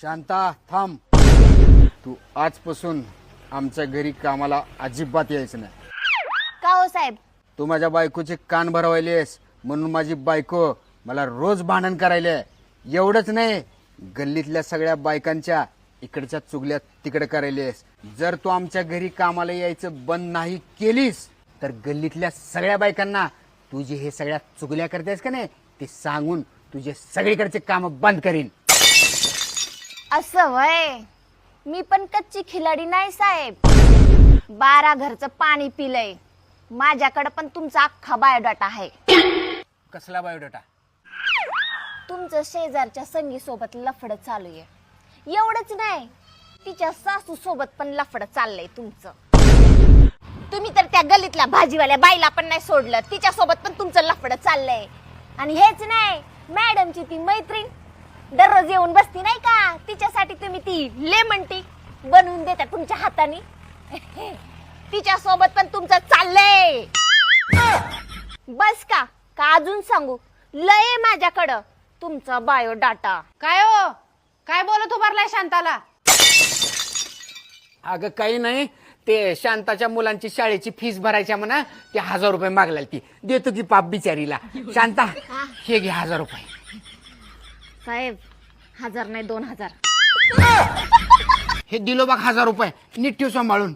शांता थांब. तू आजपासून आमच्या घरी कामाला अजिबात यायचं नाही. का हो साहेब? तू माझ्या बायकोचे कान भरवायलेस म्हणून माझी बायको मला रोज भांडण करायले. एवढंच नाही, गल्लीतल्या सगळ्या बायकांच्या इकडच्या चुगल्या तिकडे करायलेस. जर तू आमच्या घरी कामाला यायचं बंद नाही केलीस तर गल्लीतल्या सगळ्या बायकांना तू जे हे सगळ्या चुगल्या करतेस का नाही ते सांगून तुझे सगळीकडचे काम बंद करीन. असं वय? मी पण कच्ची खिलाडी नाही साहेब. 12 घरचं पाणी पिलंय. माझ्याकडे पण तुमचा अख्खा बायोडाटा आहे. कसला बायोडाटा? तुमचं शेजारच्या संगी सोबत लफड चालू आहे. एवढंच नाही, तिच्या सासू सोबत पण लफड चाललंय तुमचं. तुम्ही तर त्या गल्लीतल्या भाजीवाल्या बाईला पण नाही सोडलं, तिच्या सोबत पण तुमचं लफड चाललंय. आणि हेच नाही, मॅडमची ती मैत्रीण दररोज येऊन बसती नाही का, तिच्यासाठी तुम्ही ती लेमन टी बनवून देता तुमच्या हाताने. तिच्या सोबत पण तुमचं चाललंय. बस का अजून सांगू? लय माझ्याकडं तुमचा बायोडाटा. काय हो, काय बोलत उभारलाय शांताला? अगं काही नाही, ते शांताच्या मुलांची शाळेची फीस भरायच्या म्हणा, ते 1000 रुपये मागलाय. ती देतो की पाप बिचारीला. शांता हे घे 1000 रुपये. साहेब 1000 नाही 2000. हे दिलो बघ 1000 रुपये, नीट ठेव सांभाळून.